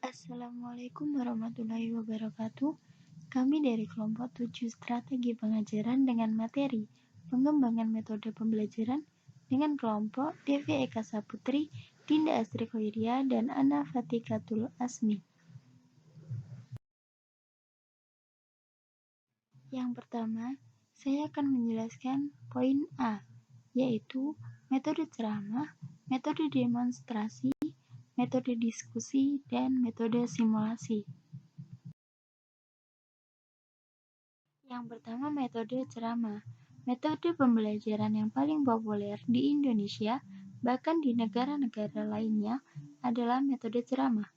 Assalamualaikum warahmatullahi wabarakatuh. Kami dari kelompok 7 strategi pengajaran dengan materi pengembangan metode pembelajaran dengan kelompok Devi Eka Saputri, Dinda Astri Khoiria, dan Ana Fatikatul Asmi. Yang pertama, saya akan menjelaskan poin A, yaitu metode ceramah, metode demonstrasi, metode diskusi, dan metode simulasi. Yang pertama, metode ceramah. Metode pembelajaran yang paling populer di Indonesia, bahkan di negara-negara lainnya, adalah metode ceramah.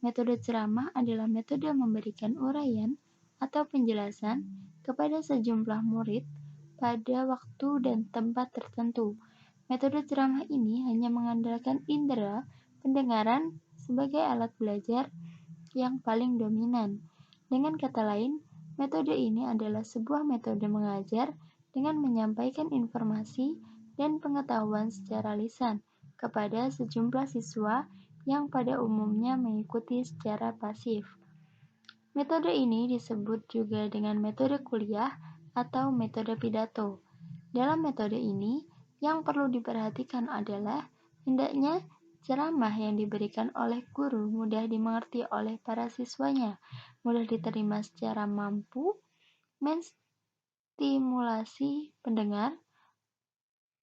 Metode ceramah adalah metode memberikan uraian atau penjelasan kepada sejumlah murid pada waktu dan tempat tertentu. Metode ceramah ini hanya mengandalkan indera pendengaran sebagai alat belajar yang paling dominan. Dengan kata lain, metode ini adalah sebuah metode mengajar dengan menyampaikan informasi dan pengetahuan secara lisan kepada sejumlah siswa yang pada umumnya mengikuti secara pasif. Metode ini disebut juga dengan metode kuliah atau metode pidato. Dalam metode ini, yang perlu diperhatikan adalah hendaknya ceramah yang diberikan oleh guru mudah dimengerti oleh para siswanya, mudah diterima secara mampu, menstimulasi pendengar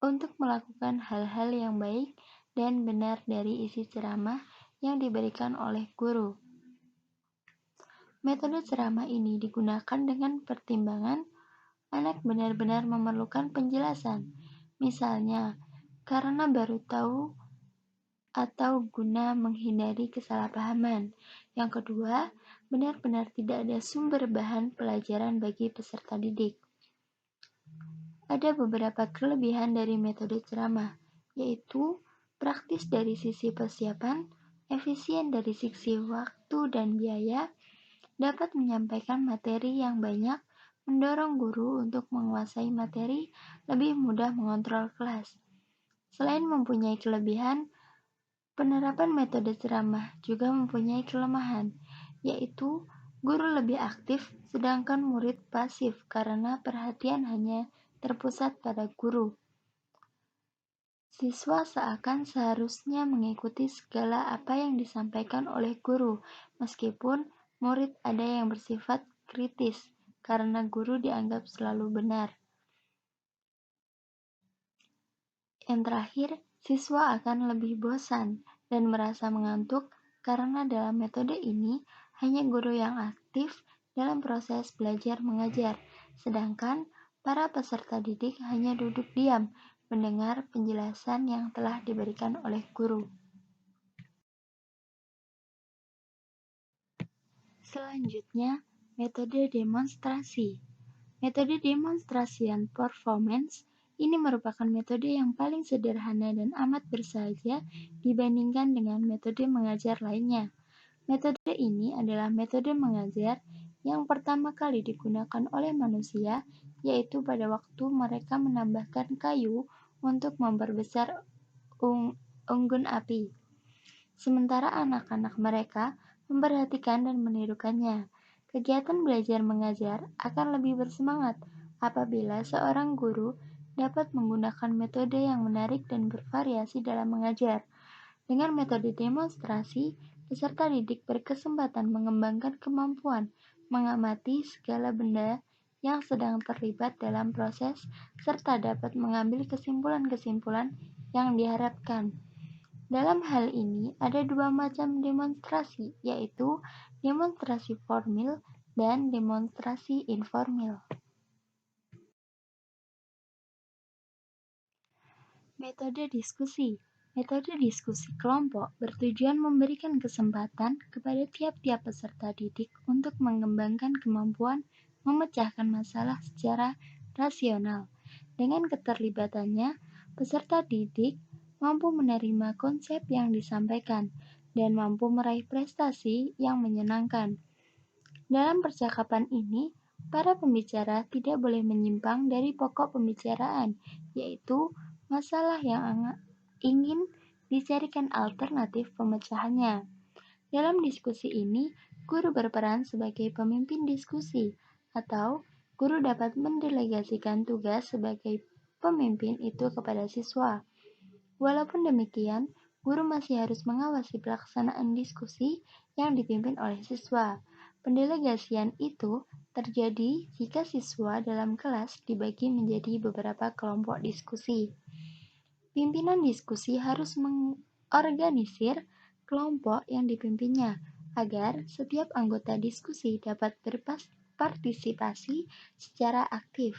untuk melakukan hal-hal yang baik dan benar dari isi ceramah yang diberikan oleh guru. Metode ceramah ini digunakan dengan pertimbangan anak benar-benar memerlukan penjelasan, misalnya karena baru tahu atau guna menghindari kesalahpahaman. Yang kedua, benar-benar tidak ada sumber bahan pelajaran bagi peserta didik. Ada beberapa kelebihan dari metode ceramah, yaitu praktis dari sisi persiapan, efisien dari sisi waktu dan biaya, dapat menyampaikan materi yang banyak, mendorong guru untuk menguasai materi, lebih mudah mengontrol kelas. Selain mempunyai kelebihan, penerapan metode ceramah juga mempunyai kelemahan, yaitu guru lebih aktif sedangkan murid pasif karena perhatian hanya terpusat pada guru. Siswa seharusnya mengikuti segala apa yang disampaikan oleh guru, meskipun murid ada yang bersifat kritis karena guru dianggap selalu benar. Yang terakhir, siswa akan lebih bosan dan merasa mengantuk karena dalam metode ini hanya guru yang aktif dalam proses belajar mengajar, sedangkan para peserta didik hanya duduk diam mendengar penjelasan yang telah diberikan oleh guru. Selanjutnya, metode demonstrasi. Metode demonstrasian performance ini merupakan metode yang paling sederhana dan amat bersahaja dibandingkan dengan metode mengajar lainnya. Metode ini adalah metode mengajar yang pertama kali digunakan oleh manusia, yaitu pada waktu mereka menambahkan kayu untuk memperbesar unggun api. Sementara anak-anak mereka memperhatikan dan menirukannya. Kegiatan belajar mengajar akan lebih bersemangat apabila seorang guru dapat menggunakan metode yang menarik dan bervariasi dalam mengajar. Dengan metode demonstrasi, peserta didik berkesempatan mengembangkan kemampuan mengamati segala benda yang sedang terlibat dalam proses serta dapat mengambil kesimpulan-kesimpulan yang diharapkan. Dalam hal ini, ada dua macam demonstrasi, yaitu demonstrasi formil dan demonstrasi informal. Metode diskusi. Metode diskusi kelompok bertujuan memberikan kesempatan kepada tiap-tiap peserta didik untuk mengembangkan kemampuan memecahkan masalah secara rasional. Dengan keterlibatannya, peserta didik mampu menerima konsep yang disampaikan dan mampu meraih prestasi yang menyenangkan. Dalam percakapan ini, para pembicara tidak boleh menyimpang dari pokok pembicaraan, yaitu masalah yang ingin dicarikan alternatif pemecahannya. Dalam diskusi ini, guru berperan sebagai pemimpin diskusi, atau guru dapat mendelegasikan tugas sebagai pemimpin itu kepada siswa. Walaupun demikian, guru masih harus mengawasi pelaksanaan diskusi yang dipimpin oleh siswa. Pendelegasian itu terjadi jika siswa dalam kelas dibagi menjadi beberapa kelompok diskusi. Pimpinan diskusi harus mengorganisir kelompok yang dipimpinnya agar setiap anggota diskusi dapat berpartisipasi secara aktif.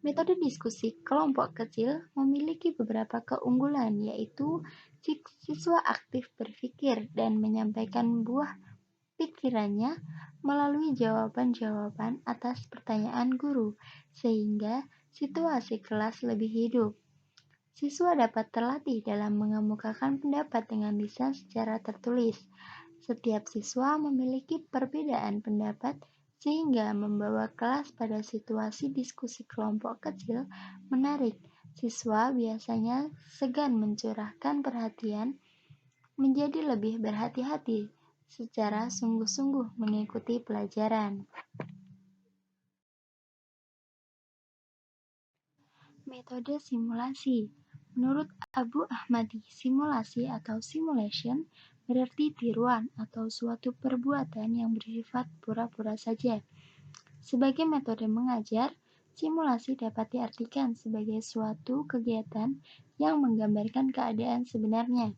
Metode diskusi kelompok kecil memiliki beberapa keunggulan, yaitu siswa aktif berpikir dan menyampaikan buah pikirannya melalui jawaban-jawaban atas pertanyaan guru, sehingga situasi kelas lebih hidup. Siswa dapat terlatih dalam mengemukakan pendapat dengan lisan secara tertulis. Setiap siswa memiliki perbedaan pendapat sehingga membawa kelas pada situasi diskusi kelompok kecil menarik. Siswa biasanya segan mencurahkan perhatian, menjadi lebih berhati-hati secara sungguh-sungguh mengikuti pelajaran. Metode simulasi. Menurut Abu Ahmadi, simulasi atau simulation berarti tiruan atau suatu perbuatan yang bersifat pura-pura saja. Sebagai metode mengajar, simulasi dapat diartikan sebagai suatu kegiatan yang menggambarkan keadaan sebenarnya.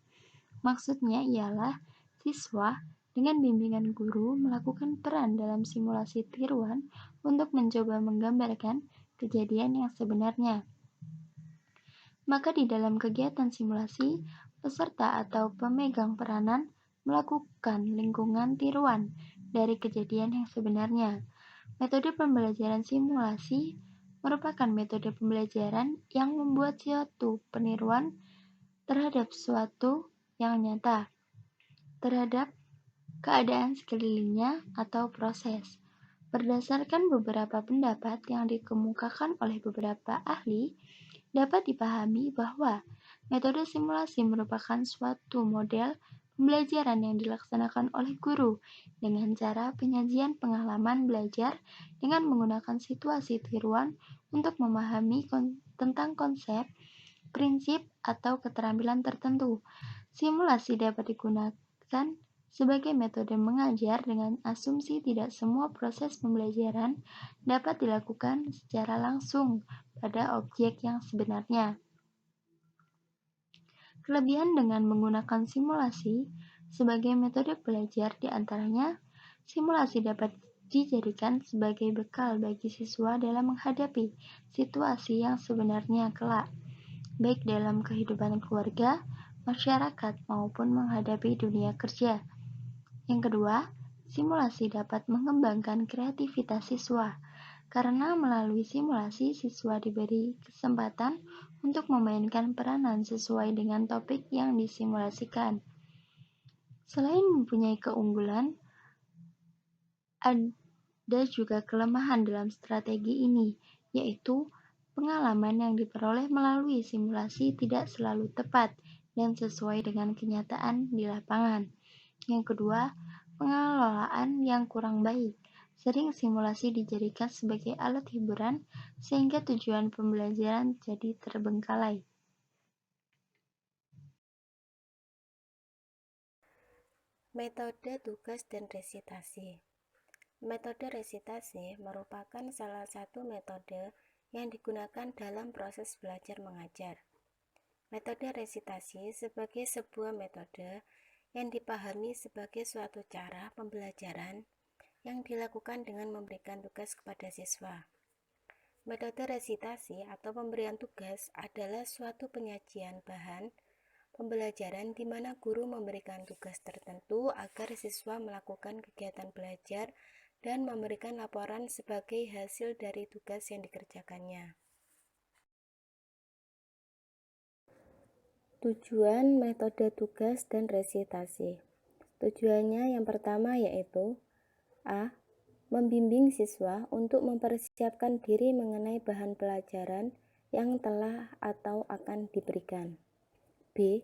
Maksudnya ialah siswa dengan bimbingan guru melakukan peran dalam simulasi tiruan untuk mencoba menggambarkan kejadian yang sebenarnya. Maka di dalam kegiatan simulasi, peserta atau pemegang peranan melakukan lingkungan tiruan dari kejadian yang sebenarnya. Metode pembelajaran simulasi merupakan metode pembelajaran yang membuat suatu peniruan terhadap suatu yang nyata, terhadap keadaan sekelilingnya atau proses. Berdasarkan beberapa pendapat yang dikemukakan oleh beberapa ahli, dapat dipahami bahwa metode simulasi merupakan suatu model pembelajaran yang dilaksanakan oleh guru dengan cara penyajian pengalaman belajar dengan menggunakan situasi tiruan untuk memahami tentang konsep, prinsip, atau keterampilan tertentu. Simulasi dapat digunakan sebagai metode mengajar dengan asumsi tidak semua proses pembelajaran dapat dilakukan secara langsung pada objek yang sebenarnya. Kelebihan dengan menggunakan simulasi sebagai metode belajar diantaranya, simulasi dapat dijadikan sebagai bekal bagi siswa dalam menghadapi situasi yang sebenarnya kelak, baik dalam kehidupan keluarga, masyarakat, maupun menghadapi dunia kerja. Yang kedua, simulasi dapat mengembangkan kreativitas siswa, karena melalui simulasi siswa diberi kesempatan untuk memainkan peranan sesuai dengan topik yang disimulasikan. Selain mempunyai keunggulan, ada juga kelemahan dalam strategi ini, yaitu pengalaman yang diperoleh melalui simulasi tidak selalu tepat dan sesuai dengan kenyataan di lapangan. Yang kedua, pengelolaan yang kurang baik. Sering simulasi dijadikan sebagai alat hiburan sehingga tujuan pembelajaran jadi terbengkalai. Metode tugas dan resitasi. Metode resitasi merupakan salah satu metode yang digunakan dalam proses belajar mengajar. Metode resitasi sebagai sebuah metode yang dipahami sebagai suatu cara pembelajaran yang dilakukan dengan memberikan tugas kepada siswa. Metode resitasi atau pemberian tugas adalah suatu penyajian bahan pembelajaran di mana guru memberikan tugas tertentu agar siswa melakukan kegiatan belajar dan memberikan laporan sebagai hasil dari tugas yang dikerjakannya. Tujuan metode tugas dan resitasi. Tujuannya yang pertama yaitu A. Membimbing siswa untuk mempersiapkan diri mengenai bahan pelajaran yang telah atau akan diberikan. B.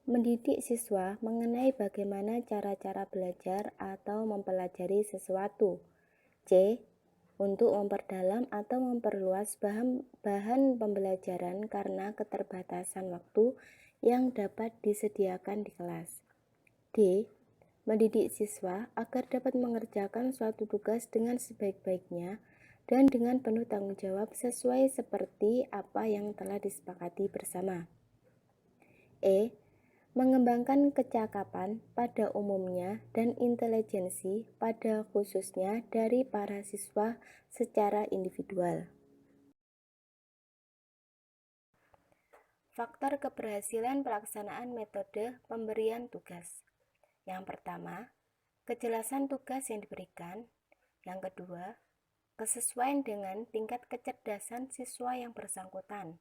mendidik siswa mengenai bagaimana cara-cara belajar atau mempelajari sesuatu. C. Untuk memperdalam atau memperluas bahan pembelajaran karena keterbatasan waktu yang dapat disediakan di kelas. D. Mendidik siswa agar dapat mengerjakan suatu tugas dengan sebaik-baiknya dan dengan penuh tanggung jawab sesuai seperti apa yang telah disepakati bersama. E. Mengembangkan kecakapan pada umumnya dan intelijensi pada khususnya dari para siswa secara individual. Faktor keberhasilan pelaksanaan metode pemberian tugas. Yang pertama, kejelasan tugas yang diberikan. Yang kedua, kesesuaian dengan tingkat kecerdasan siswa yang bersangkutan.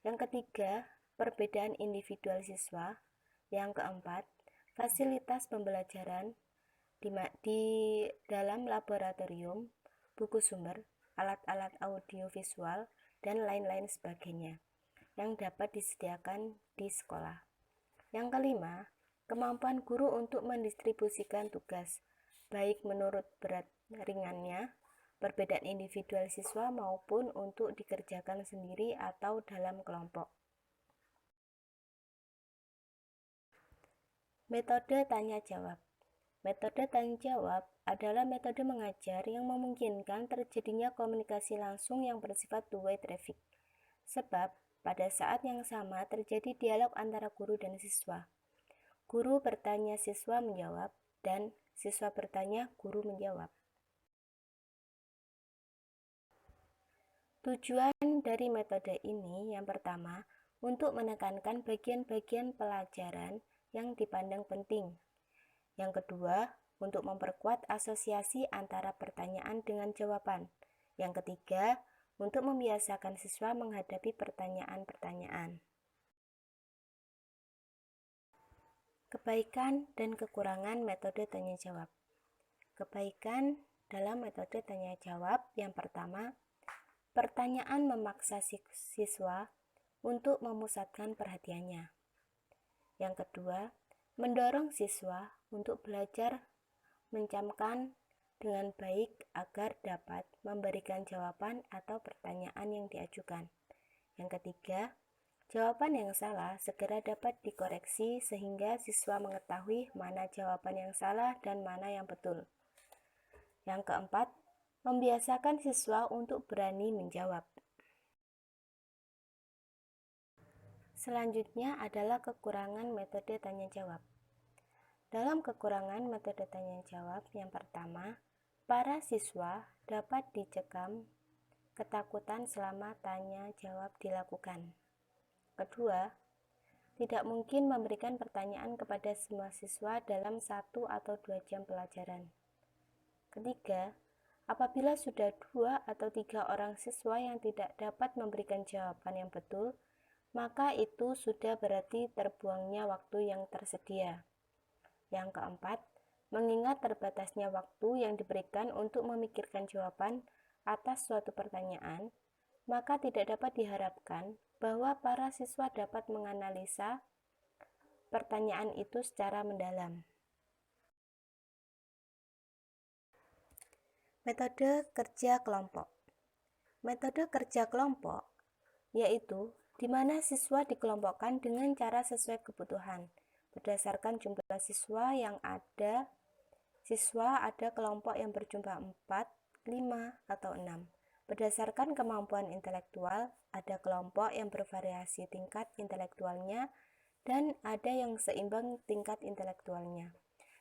Yang ketiga, perbedaan individual siswa. Yang keempat, fasilitas pembelajaran di dalam laboratorium, buku sumber, alat-alat audiovisual, dan lain-lain sebagainya yang dapat disediakan di sekolah. Yang kelima, kemampuan guru untuk mendistribusikan tugas, baik menurut berat ringannya, perbedaan individual siswa maupun untuk dikerjakan sendiri atau dalam kelompok. Metode tanya-jawab. Metode tanya-jawab adalah metode mengajar yang memungkinkan terjadinya komunikasi langsung yang bersifat two-way traffic. Sebab, pada saat yang sama terjadi dialog antara guru dan siswa. Guru bertanya, siswa menjawab, dan siswa bertanya, guru menjawab. Tujuan dari metode ini yang pertama, untuk menekankan bagian-bagian pelajaran yang dipandang penting. Yang kedua, untuk memperkuat asosiasi antara pertanyaan dengan jawaban. Yang ketiga, untuk membiasakan siswa menghadapi pertanyaan-pertanyaan. Kebaikan dan kekurangan metode tanya-jawab. Kebaikan dalam metode tanya-jawab yang pertama, pertanyaan memaksa siswa untuk memusatkan perhatiannya. Yang kedua, mendorong siswa untuk belajar mencamkan dengan baik agar dapat memberikan jawaban atau pertanyaan yang diajukan. Yang ketiga, jawaban yang salah segera dapat dikoreksi sehingga siswa mengetahui mana jawaban yang salah dan mana yang betul. Yang keempat, membiasakan siswa untuk berani menjawab. Selanjutnya adalah kekurangan metode tanya-jawab. Dalam kekurangan metode tanya-jawab yang pertama, para siswa dapat dicekam ketakutan selama tanya-jawab dilakukan. Kedua, tidak mungkin memberikan pertanyaan kepada semua siswa dalam 1 atau 2 jam pelajaran. Ketiga, apabila sudah 2 atau 3 orang siswa yang tidak dapat memberikan jawaban yang betul, maka itu sudah berarti terbuangnya waktu yang tersedia. Yang keempat, mengingat terbatasnya waktu yang diberikan untuk memikirkan jawaban atas suatu pertanyaan, maka tidak dapat diharapkan bahwa para siswa dapat menganalisa pertanyaan itu secara mendalam. Metode kerja kelompok. Metode kerja kelompok yaitu di mana siswa dikelompokkan dengan cara sesuai kebutuhan. Berdasarkan jumlah siswa yang ada, ada kelompok yang berjumlah 4, 5, atau 6. Berdasarkan kemampuan intelektual, ada kelompok yang bervariasi tingkat intelektualnya dan ada yang seimbang tingkat intelektualnya.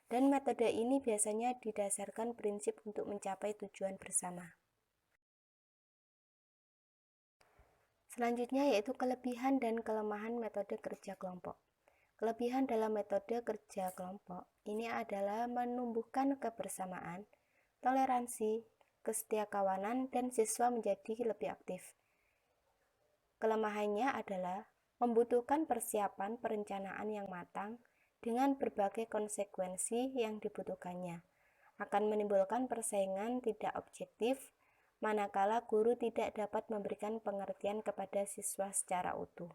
Dan metode ini biasanya didasarkan prinsip untuk mencapai tujuan bersama. Selanjutnya yaitu kelebihan dan kelemahan metode kerja kelompok. Kelebihan dalam metode kerja kelompok ini adalah menumbuhkan kebersamaan, toleransi, kesetiakawanan, dan siswa menjadi lebih aktif. Kelemahannya adalah membutuhkan persiapan perencanaan yang matang dengan berbagai konsekuensi yang dibutuhkannya, akan menimbulkan persaingan tidak objektif, manakala guru tidak dapat memberikan pengertian kepada siswa secara utuh.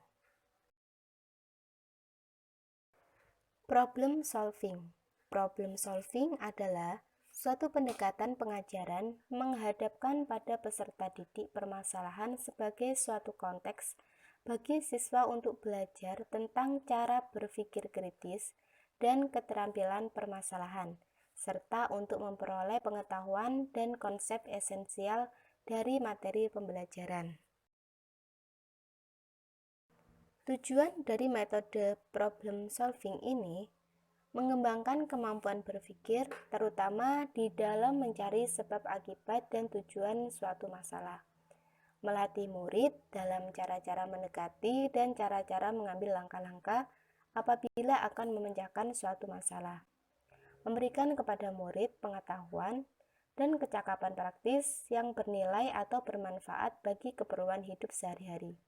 Problem solving. Problem solving adalah suatu pendekatan pengajaran menghadapkan pada peserta didik permasalahan sebagai suatu konteks bagi siswa untuk belajar tentang cara berpikir kritis dan keterampilan permasalahan, serta untuk memperoleh pengetahuan dan konsep esensial dari materi pembelajaran. Tujuan dari metode problem solving ini mengembangkan kemampuan berpikir, terutama di dalam mencari sebab akibat dan tujuan suatu masalah. Melatih murid dalam cara-cara mendekati dan cara-cara mengambil langkah-langkah apabila akan memecahkan suatu masalah. Memberikan kepada murid pengetahuan dan kecakapan praktis yang bernilai atau bermanfaat bagi keperluan hidup sehari-hari.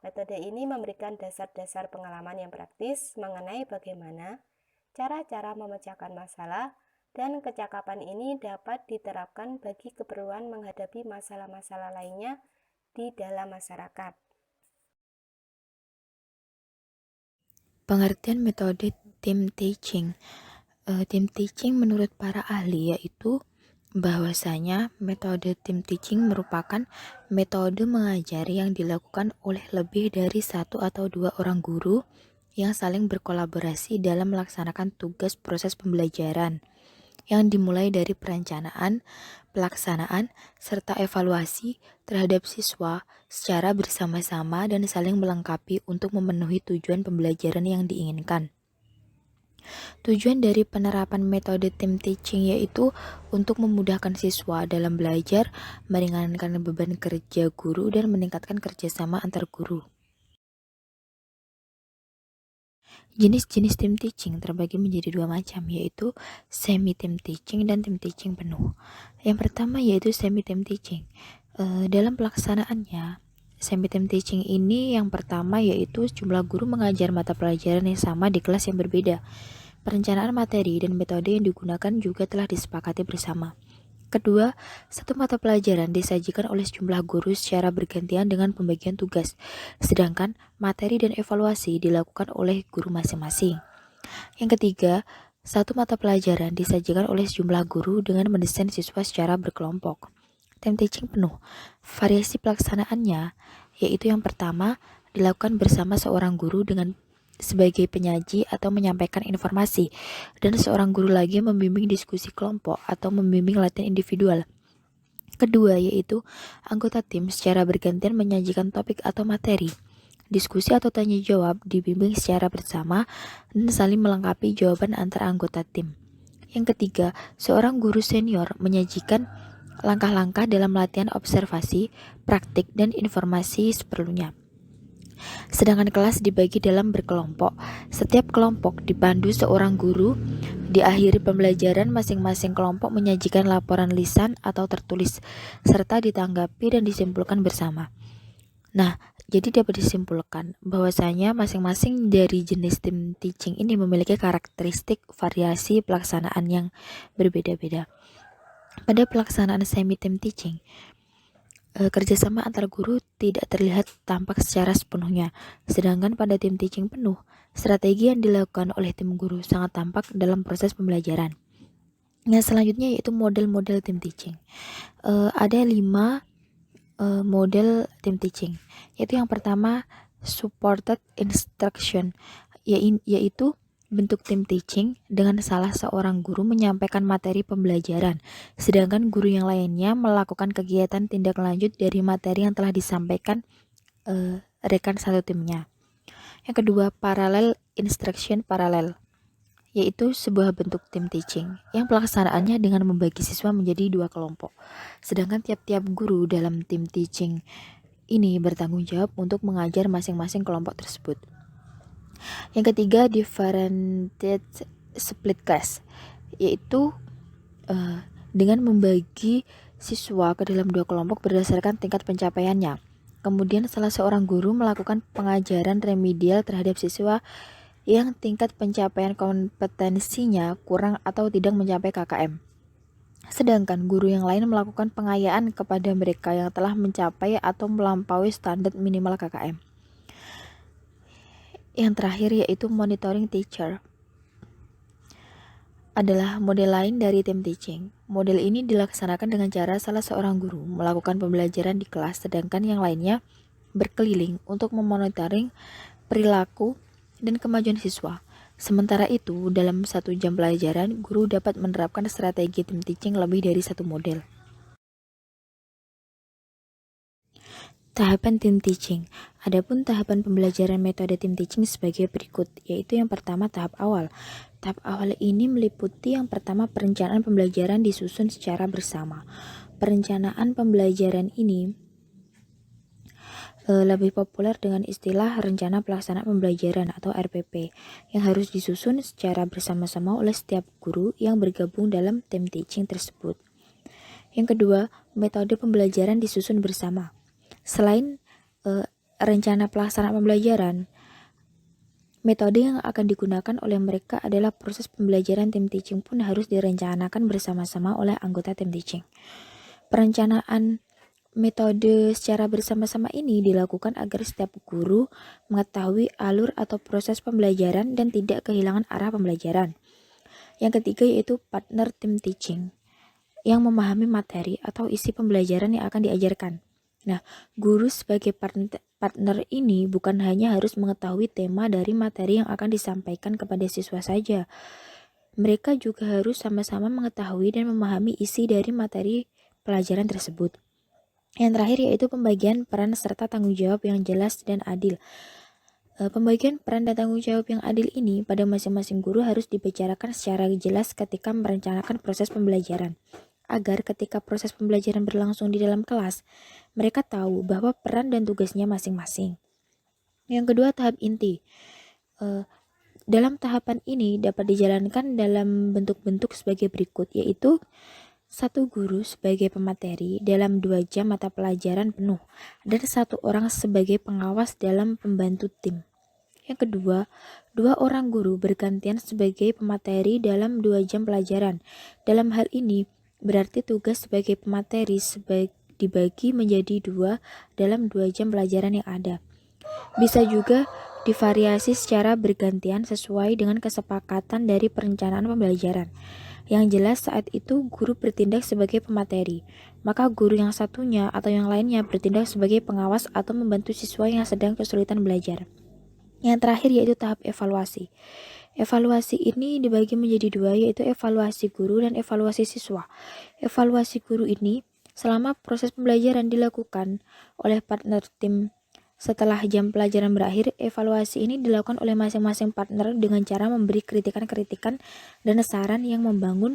Metode ini memberikan dasar-dasar pengalaman yang praktis mengenai bagaimana cara-cara memecahkan masalah, dan kecakapan ini dapat diterapkan bagi keperluan menghadapi masalah-masalah lainnya di dalam masyarakat. Pengertian metode team teaching. Team teaching menurut para ahli yaitu bahwasanya metode team teaching merupakan metode mengajar yang dilakukan oleh lebih dari satu atau dua orang guru yang saling berkolaborasi dalam melaksanakan tugas proses pembelajaran yang dimulai dari perencanaan, pelaksanaan, serta evaluasi terhadap siswa secara bersama-sama dan saling melengkapi untuk memenuhi tujuan pembelajaran yang diinginkan. Tujuan dari penerapan metode team teaching yaitu untuk memudahkan siswa dalam belajar, meringankan beban kerja guru, dan meningkatkan kerjasama antar guru. Jenis-jenis team teaching terbagi menjadi dua macam, yaitu semi team teaching dan team teaching penuh. Yang pertama yaitu semi team teaching. Dalam pelaksanaannya, semi team teaching ini yang pertama yaitu jumlah guru mengajar mata pelajaran yang sama di kelas yang berbeda. Perencanaan materi dan metode yang digunakan juga telah disepakati bersama. Kedua, satu mata pelajaran disajikan oleh sejumlah guru secara bergantian dengan pembagian tugas, sedangkan materi dan evaluasi dilakukan oleh guru masing-masing. Yang ketiga, satu mata pelajaran disajikan oleh sejumlah guru dengan mendesain siswa secara berkelompok. Team teaching penuh. Variasi pelaksanaannya yaitu yang pertama dilakukan bersama seorang guru dengan sebagai penyaji atau menyampaikan informasi, dan seorang guru lagi membimbing diskusi kelompok atau membimbing latihan individual. Kedua yaitu anggota tim secara bergantian menyajikan topik atau materi. Diskusi atau tanya jawab dibimbing secara bersama dan saling melengkapi jawaban antara anggota tim. Yang ketiga, seorang guru senior menyajikan langkah-langkah dalam latihan observasi, praktik, dan informasi seperlunya. Sedangkan kelas dibagi dalam berkelompok. Setiap kelompok dipandu seorang guru. Di akhir pembelajaran, masing-masing kelompok menyajikan laporan lisan atau tertulis, serta ditanggapi dan disimpulkan bersama. Nah, jadi dapat disimpulkan bahwasanya masing-masing dari jenis team teaching ini memiliki karakteristik variasi pelaksanaan yang berbeda-beda. Pada pelaksanaan semi team teaching, kerjasama antar guru tidak terlihat tampak secara sepenuhnya, sedangkan pada tim teaching penuh, strategi yang dilakukan oleh tim guru sangat tampak dalam proses pembelajaran. Nah, selanjutnya yaitu model-model tim teaching. Ada 5 model tim teaching, yaitu yang pertama supported instruction, yaitu bentuk tim teaching dengan salah seorang guru menyampaikan materi pembelajaran, sedangkan guru yang lainnya melakukan kegiatan tindak lanjut dari materi yang telah disampaikan rekan satu timnya. Yang kedua, parallel instruction parallel, yaitu sebuah bentuk tim teaching yang pelaksanaannya dengan membagi siswa menjadi 2 kelompok, sedangkan tiap-tiap guru dalam tim teaching ini bertanggung jawab untuk mengajar masing-masing kelompok tersebut. Yang ketiga, differentiated split class, yaitu dengan membagi siswa ke dalam 2 kelompok berdasarkan tingkat pencapaiannya. Kemudian salah seorang guru melakukan pengajaran remedial terhadap siswa yang tingkat pencapaian kompetensinya kurang atau tidak mencapai KKM. Sedangkan guru yang lain melakukan pengayaan kepada mereka yang telah mencapai atau melampaui standar minimal KKM. Yang terakhir yaitu monitoring teacher, adalah model lain dari tim teaching. Model ini dilaksanakan dengan cara salah seorang guru melakukan pembelajaran di kelas, sedangkan yang lainnya berkeliling untuk memonitoring perilaku dan kemajuan siswa. Sementara itu, dalam 1 jam pelajaran, guru dapat menerapkan strategi tim teaching lebih dari 1 model. Tahapan tim teaching. Adapun tahapan pembelajaran metode tim teaching sebagai berikut, yaitu yang pertama tahap awal. Tahap awal ini meliputi yang pertama perencanaan pembelajaran disusun secara bersama. Perencanaan pembelajaran ini lebih populer dengan istilah rencana pelaksanaan pembelajaran atau RPP yang harus disusun secara bersama-sama oleh setiap guru yang bergabung dalam tim teaching tersebut. Yang kedua, metode pembelajaran disusun bersama. Selain rencana pelaksanaan pembelajaran, metode yang akan digunakan oleh mereka adalah proses pembelajaran tim teaching pun harus direncanakan bersama-sama oleh anggota tim teaching. Perencanaan metode secara bersama-sama ini dilakukan agar setiap guru mengetahui alur atau proses pembelajaran dan tidak kehilangan arah pembelajaran. Yang ketiga yaitu partner tim teaching yang memahami materi atau isi pembelajaran yang akan diajarkan. Nah, guru sebagai partner ini bukan hanya harus mengetahui tema dari materi yang akan disampaikan kepada siswa saja. Mereka juga harus sama-sama mengetahui dan memahami isi dari materi pelajaran tersebut. Yang terakhir yaitu pembagian peran serta tanggung jawab yang jelas dan adil. Pembagian peran dan tanggung jawab yang adil ini pada masing-masing guru harus dibicarakan secara jelas ketika merencanakan proses pembelajaran, agar ketika proses pembelajaran berlangsung di dalam kelas, mereka tahu bahwa peran dan tugasnya masing-masing. Yang kedua, tahap inti. Dalam tahapan ini dapat dijalankan dalam bentuk-bentuk sebagai berikut, yaitu 1 guru sebagai pemateri dalam 2 jam mata pelajaran penuh dan 1 orang sebagai pengawas dalam pembantu tim. Yang kedua, 2 orang guru bergantian sebagai pemateri dalam 2 jam pelajaran. Dalam hal ini, berarti tugas sebagai pemateri dibagi menjadi 2 dalam 2 jam pelajaran yang ada. Bisa juga divariasi secara bergantian sesuai dengan kesepakatan dari perencanaan pembelajaran. Yang jelas saat itu guru bertindak sebagai pemateri, maka guru yang satunya atau yang lainnya bertindak sebagai pengawas atau membantu siswa yang sedang kesulitan belajar. Yang terakhir yaitu tahap evaluasi. Evaluasi ini dibagi menjadi 2, yaitu evaluasi guru dan evaluasi siswa. Evaluasi guru ini selama proses pembelajaran dilakukan oleh partner tim. Setelah jam pelajaran berakhir, evaluasi ini dilakukan oleh masing-masing partner dengan cara memberi kritikan-kritikan dan saran yang membangun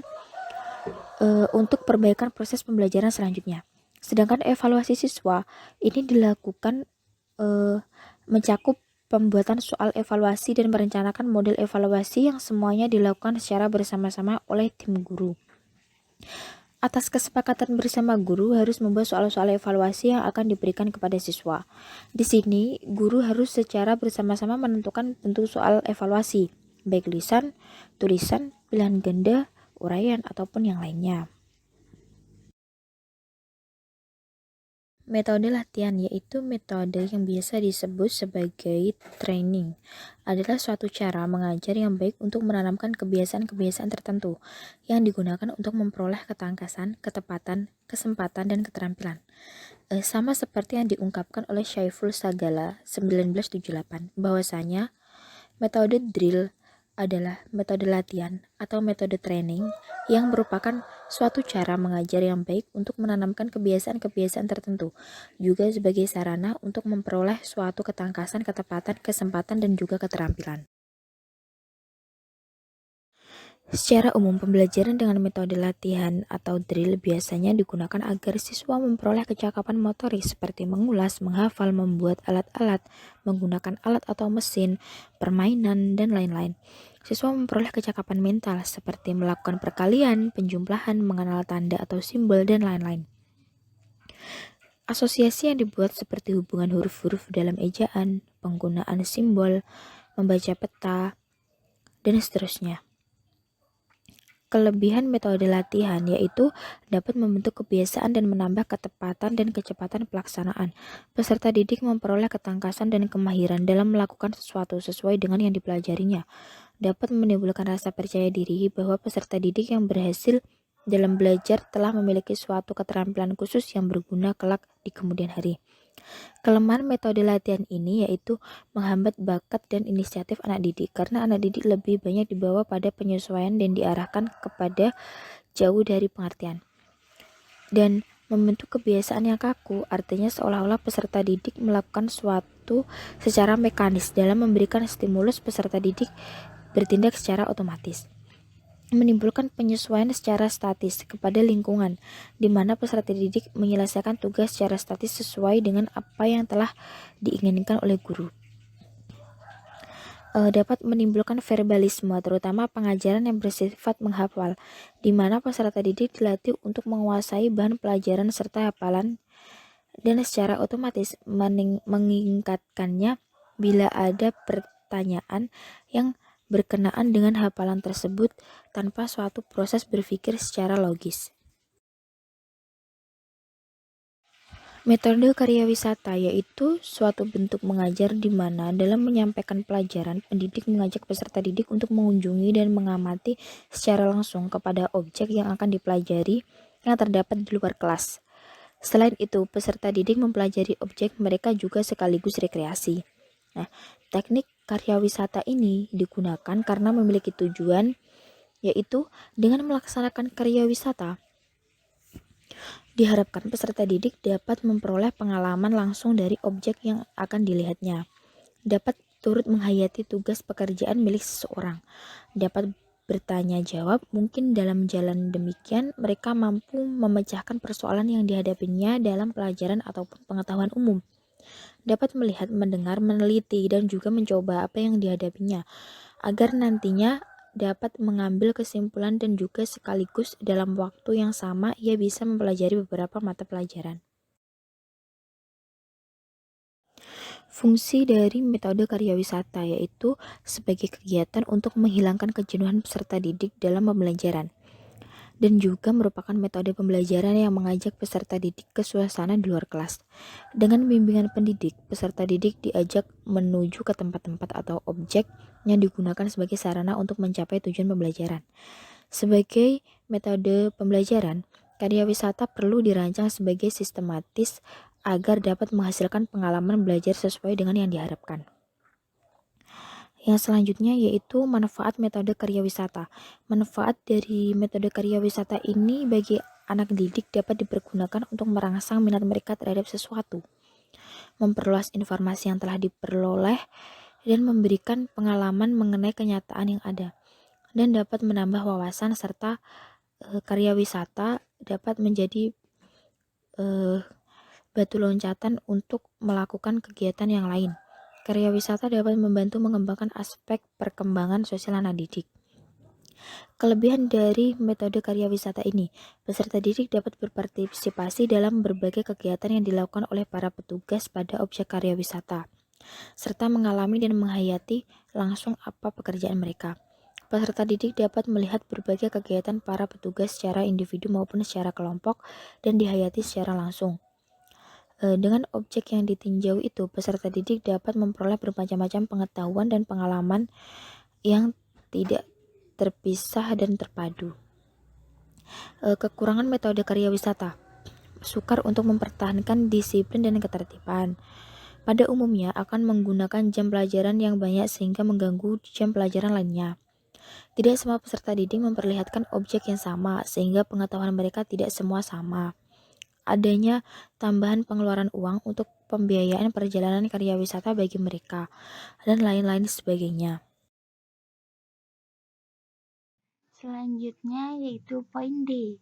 untuk perbaikan proses pembelajaran selanjutnya. Sedangkan evaluasi siswa ini dilakukan mencakup pembuatan soal evaluasi dan merencanakan model evaluasi yang semuanya dilakukan secara bersama-sama oleh tim guru. Atas kesepakatan bersama guru harus membuat soal-soal evaluasi yang akan diberikan kepada siswa. Di sini, guru harus secara bersama-sama menentukan bentuk soal evaluasi, baik lisan, tulisan, pilihan ganda, uraian, ataupun yang lainnya. Metode latihan, yaitu metode yang biasa disebut sebagai training, adalah suatu cara mengajar yang baik untuk menanamkan kebiasaan-kebiasaan tertentu yang digunakan untuk memperoleh ketangkasan, ketepatan, kesempatan, dan keterampilan. Sama seperti yang diungkapkan oleh Syaiful Sagala 1978, bahwasanya metode drill adalah metode latihan atau metode training yang merupakan suatu cara mengajar yang baik untuk menanamkan kebiasaan-kebiasaan tertentu, juga sebagai sarana untuk memperoleh suatu ketangkasan, ketepatan, kesempatan, dan juga keterampilan. Secara umum, pembelajaran dengan metode latihan atau drill biasanya digunakan agar siswa memperoleh kecakapan motorik seperti mengulas, menghafal, membuat alat-alat, menggunakan alat atau mesin, permainan, dan lain-lain. Siswa memperoleh kecakapan mental seperti melakukan perkalian, penjumlahan, mengenal tanda atau simbol, dan lain-lain. Asosiasi yang dibuat seperti hubungan huruf-huruf dalam ejaan, penggunaan simbol, membaca peta, dan seterusnya. Kelebihan metode latihan yaitu dapat membentuk kebiasaan dan menambah ketepatan dan kecepatan pelaksanaan. Peserta didik memperoleh ketangkasan dan kemahiran dalam melakukan sesuatu sesuai dengan yang dipelajarinya. dapat menimbulkan rasa percaya diri bahwa peserta didik yang berhasil dalam belajar telah memiliki suatu keterampilan khusus yang berguna kelak di kemudian hari. Kelemahan metode latihan ini yaitu menghambat bakat dan inisiatif anak didik, karena anak didik lebih banyak dibawa pada penyesuaian dan diarahkan kepada jauh dari pengertian. Dan membentuk kebiasaan yang kaku, artinya seolah-olah peserta didik melakukan suatu secara mekanis dalam memberikan stimulus peserta didik bertindak secara otomatis, menimbulkan penyesuaian secara statis kepada lingkungan, di mana peserta didik menyelesaikan tugas secara statis sesuai dengan apa yang telah diinginkan oleh guru. Dapat menimbulkan verbalisme, terutama pengajaran yang bersifat menghafal, di mana peserta didik dilatih untuk menguasai bahan pelajaran serta hafalan dan secara otomatis mengingatkannya bila ada pertanyaan yang berkenaan dengan hafalan tersebut tanpa suatu proses berpikir secara logis. Metode karya wisata yaitu suatu bentuk mengajar di mana dalam menyampaikan pelajaran, pendidik mengajak peserta didik untuk mengunjungi dan mengamati secara langsung kepada objek yang akan dipelajari yang terdapat di luar kelas. Selain itu, peserta didik mempelajari objek mereka juga sekaligus rekreasi. Nah, teknik karya wisata ini digunakan karena memiliki tujuan, yaitu dengan melaksanakan karya wisata, diharapkan peserta didik dapat memperoleh pengalaman langsung dari objek yang akan dilihatnya, dapat turut menghayati tugas pekerjaan milik seseorang, dapat bertanya jawab, mungkin dalam jalan demikian mereka mampu memecahkan persoalan yang dihadapinya dalam pelajaran ataupun pengetahuan umum, dapat melihat, mendengar, meneliti, dan juga mencoba apa yang dihadapinya, agar nantinya dapat mengambil kesimpulan dan juga sekaligus dalam waktu yang sama ia bisa mempelajari beberapa mata pelajaran. Fungsi dari metode karya wisata yaitu sebagai kegiatan untuk menghilangkan kejenuhan peserta didik dalam pembelajaran, dan juga merupakan metode pembelajaran yang mengajak peserta didik ke suasana di luar kelas. Dengan bimbingan pendidik, peserta didik diajak menuju ke tempat-tempat atau objek yang digunakan sebagai sarana untuk mencapai tujuan pembelajaran. Sebagai metode pembelajaran, karya wisata perlu dirancang sebagai sistematis agar dapat menghasilkan pengalaman belajar sesuai dengan yang diharapkan. Yang selanjutnya yaitu manfaat metode karya wisata. Manfaat dari metode karya wisata ini bagi anak didik dapat dipergunakan untuk merangsang minat mereka terhadap sesuatu, memperluas informasi yang telah diperoleh, dan memberikan pengalaman mengenai kenyataan yang ada, dan dapat menambah wawasan serta karya wisata dapat menjadi batu loncatan untuk melakukan kegiatan yang lain. Karya wisata dapat membantu mengembangkan aspek perkembangan sosial anak didik. Kelebihan dari metode karya wisata ini, peserta didik dapat berpartisipasi dalam berbagai kegiatan yang dilakukan oleh para petugas pada objek karya wisata, serta mengalami dan menghayati langsung apa pekerjaan mereka. Peserta didik dapat melihat berbagai kegiatan para petugas secara individu maupun secara kelompok dan dihayati secara langsung. Dengan objek yang ditinjau itu, peserta didik dapat memperoleh bermacam-macam pengetahuan dan pengalaman yang tidak terpisah dan terpadu. Kekurangan metode karya wisata, sukar untuk mempertahankan disiplin dan ketertiban. Pada umumnya akan menggunakan jam pelajaran yang banyak sehingga mengganggu jam pelajaran lainnya. Tidak semua peserta didik memperlihatkan objek yang sama sehingga pengetahuan mereka tidak semua sama. Adanya tambahan pengeluaran uang untuk pembiayaan perjalanan karya wisata bagi mereka, dan lain-lain sebagainya. Selanjutnya yaitu poin D.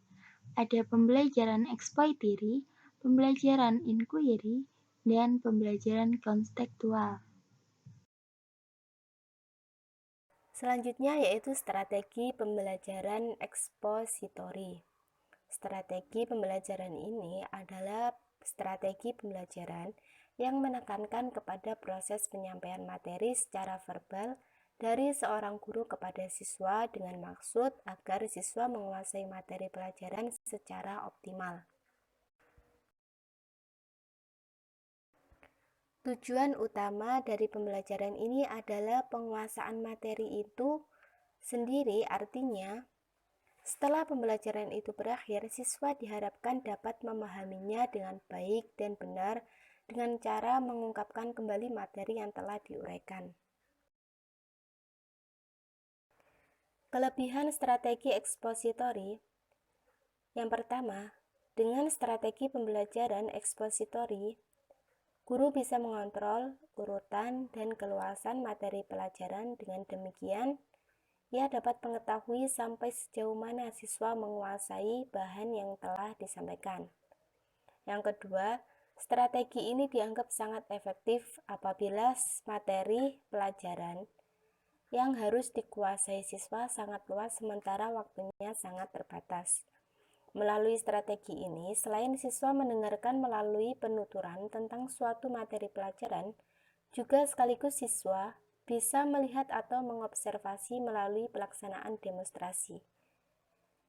Ada pembelajaran eksplorasi, pembelajaran inquiry, dan pembelajaran konstekstual. Selanjutnya yaitu strategi pembelajaran ekspositori. Strategi pembelajaran ini adalah strategi pembelajaran yang menekankan kepada proses penyampaian materi secara verbal dari seorang guru kepada siswa dengan maksud agar siswa menguasai materi pelajaran secara optimal. Tujuan utama dari pembelajaran ini adalah penguasaan materi itu sendiri, artinya setelah pembelajaran itu berakhir, siswa diharapkan dapat memahaminya dengan baik dan benar dengan cara mengungkapkan kembali materi yang telah diuraikan. Kelebihan strategi ekspositori. Yang pertama, dengan strategi pembelajaran ekspositori, guru bisa mengontrol urutan dan keluasan materi pelajaran. Dengan demikian, ia dapat mengetahui sampai sejauh mana siswa menguasai bahan yang telah disampaikan. Yang kedua, strategi ini dianggap sangat efektif apabila materi pelajaran yang harus dikuasai siswa sangat luas sementara waktunya sangat terbatas. Melalui strategi ini, selain siswa mendengarkan melalui penuturan tentang suatu materi pelajaran, juga sekaligus siswa bisa melihat atau mengobservasi melalui pelaksanaan demonstrasi.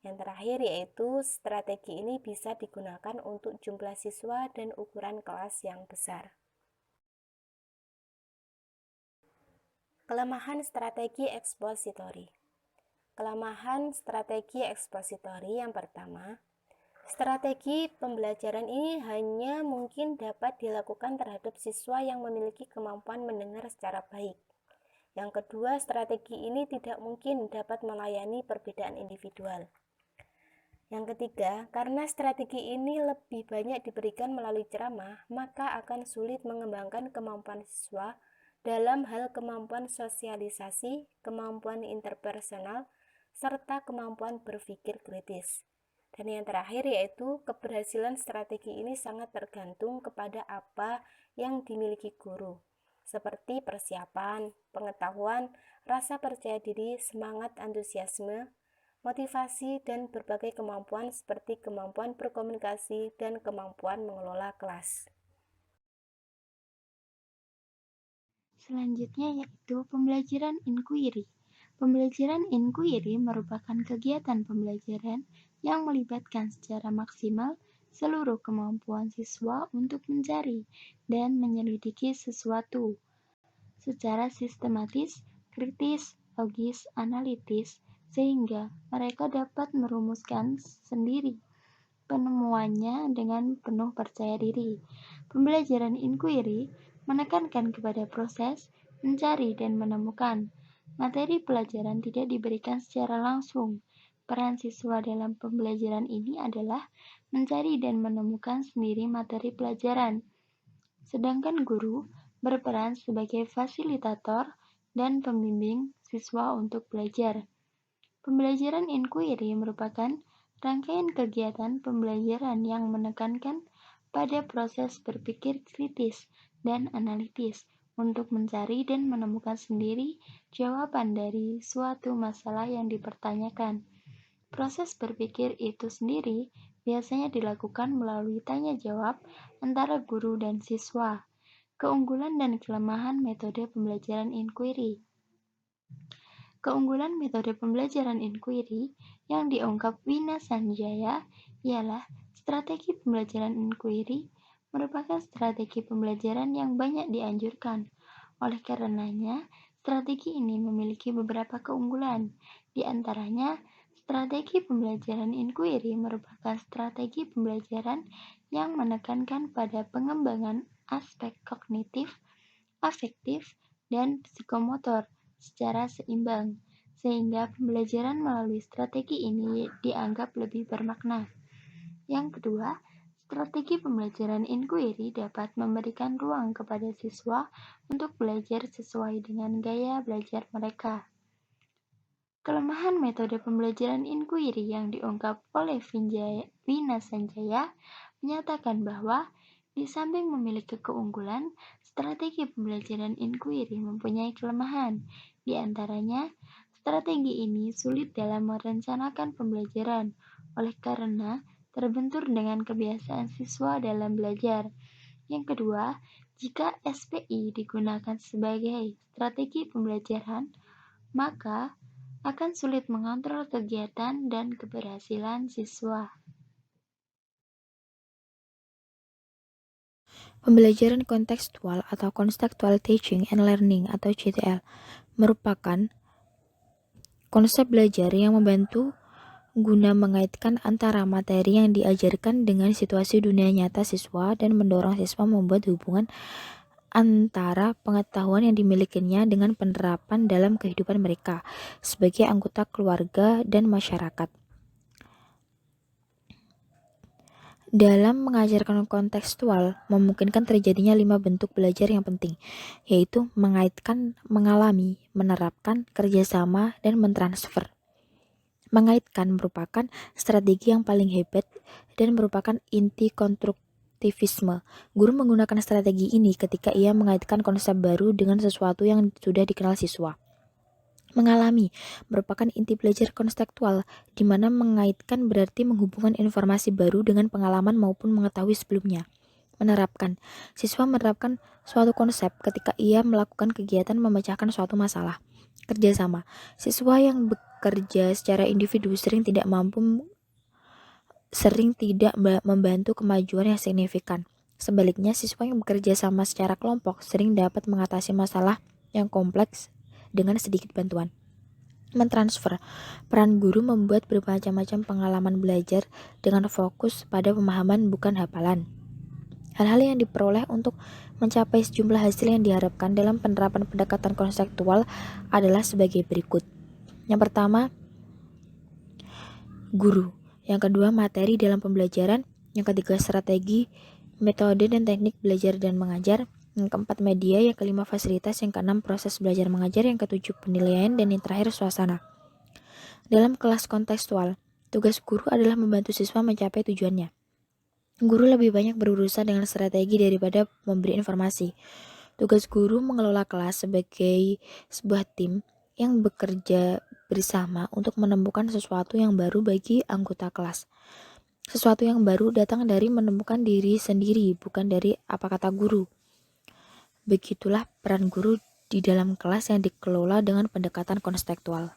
Yang terakhir yaitu strategi ini bisa digunakan untuk jumlah siswa dan ukuran kelas yang besar. Kelemahan strategi ekspositori. Kelemahan strategi ekspositori yang pertama, strategi pembelajaran ini hanya mungkin dapat dilakukan terhadap siswa yang memiliki kemampuan mendengar secara baik. Yang kedua, strategi ini tidak mungkin dapat melayani perbedaan individual. Yang ketiga, karena strategi ini lebih banyak diberikan melalui ceramah, maka akan sulit mengembangkan kemampuan siswa dalam hal kemampuan sosialisasi, kemampuan interpersonal, serta kemampuan berpikir kritis. Dan yang terakhir yaitu keberhasilan strategi ini sangat tergantung kepada apa yang dimiliki guru, seperti persiapan, pengetahuan, rasa percaya diri, semangat antusiasme, motivasi, dan berbagai kemampuan seperti kemampuan berkomunikasi dan kemampuan mengelola kelas. Selanjutnya yaitu pembelajaran inquiry. Pembelajaran inquiry merupakan kegiatan pembelajaran yang melibatkan secara maksimal seluruh kemampuan siswa untuk mencari dan menyelidiki sesuatu secara sistematis, kritis, logis, analitis, sehingga mereka dapat merumuskan sendiri penemuannya dengan penuh percaya diri. Pembelajaran inquiry menekankan kepada proses mencari dan menemukan. Materi pelajaran tidak diberikan secara langsung. Peran siswa dalam pembelajaran ini adalah mencari dan menemukan sendiri materi pelajaran. Sedangkan guru berperan sebagai fasilitator dan pembimbing siswa untuk belajar. Pembelajaran inquiry merupakan rangkaian kegiatan pembelajaran yang menekankan pada proses berpikir kritis dan analitis untuk mencari dan menemukan sendiri jawaban dari suatu masalah yang dipertanyakan. Proses berpikir itu sendiri biasanya dilakukan melalui tanya jawab antara guru dan siswa. Keunggulan dan kelemahan metode pembelajaran inquiry. Keunggulan metode pembelajaran inquiry yang diungkap Wina Sanjaya ialah strategi pembelajaran inquiry merupakan strategi pembelajaran yang banyak dianjurkan. Oleh karenanya, strategi ini memiliki beberapa keunggulan. Di antaranya, strategi pembelajaran inquiry merupakan strategi pembelajaran yang menekankan pada pengembangan aspek kognitif, afektif, dan psikomotor secara seimbang, sehingga pembelajaran melalui strategi ini dianggap lebih bermakna. Yang kedua, strategi pembelajaran inquiry dapat memberikan ruang kepada siswa untuk belajar sesuai dengan gaya belajar mereka. Kelemahan metode pembelajaran inquiry yang diungkap oleh Wina Sanjaya menyatakan bahwa di samping memiliki keunggulan, strategi pembelajaran inquiry mempunyai kelemahan. Di antaranya, strategi ini sulit dalam merencanakan pembelajaran, oleh karena terbentur dengan kebiasaan siswa dalam belajar. Yang kedua, jika SPI digunakan sebagai strategi pembelajaran, maka akan sulit mengontrol kegiatan dan keberhasilan siswa. Pembelajaran kontekstual atau Contextual Teaching and Learning atau CTL merupakan konsep belajar yang membantu guna mengaitkan antara materi yang diajarkan dengan situasi dunia nyata siswa dan mendorong siswa membuat hubungan antara pengetahuan yang dimilikinya dengan penerapan dalam kehidupan mereka sebagai anggota keluarga dan masyarakat. Dalam mengajarkan kontekstual, memungkinkan terjadinya 5 bentuk belajar yang penting, yaitu mengaitkan, mengalami, menerapkan, kerjasama, dan mentransfer. Mengaitkan merupakan strategi yang paling hebat dan merupakan inti konstruktivisme. Guru menggunakan strategi ini ketika ia mengaitkan konsep baru dengan sesuatu yang sudah dikenal siswa. Mengalami merupakan inti belajar konstekstual, di mana mengaitkan berarti menghubungkan informasi baru dengan pengalaman maupun mengetahui sebelumnya. Menerapkan, siswa menerapkan suatu konsep ketika ia melakukan kegiatan memecahkan suatu masalah. Kerjasama, siswa yang bekerja secara individu sering tidak membantu kemajuan yang signifikan. Sebaliknya, siswa yang bekerja sama secara kelompok sering dapat mengatasi masalah yang kompleks dengan sedikit bantuan. Mentransfer, peran guru membuat bermacam-macam pengalaman belajar dengan fokus pada pemahaman bukan hafalan. Hal-hal yang diperoleh untuk mencapai sejumlah hasil yang diharapkan dalam penerapan pendekatan konseptual adalah sebagai berikut. Yang pertama, guru. Yang kedua, materi dalam pembelajaran. Yang ketiga, strategi, metode dan teknik belajar dan mengajar. Yang keempat, media. Yang kelima, fasilitas. Yang keenam, proses belajar mengajar. Yang ketujuh, penilaian. Dan yang terakhir, suasana. Dalam kelas kontekstual, tugas guru adalah membantu siswa mencapai tujuannya. Guru lebih banyak berurusan dengan strategi daripada memberi informasi. Tugas guru mengelola kelas sebagai sebuah tim yang bekerja bersama untuk menemukan sesuatu yang baru bagi anggota kelas. Sesuatu yang baru datang dari menemukan diri sendiri, bukan dari apa kata guru. Begitulah peran guru di dalam kelas yang dikelola dengan pendekatan kontekstual.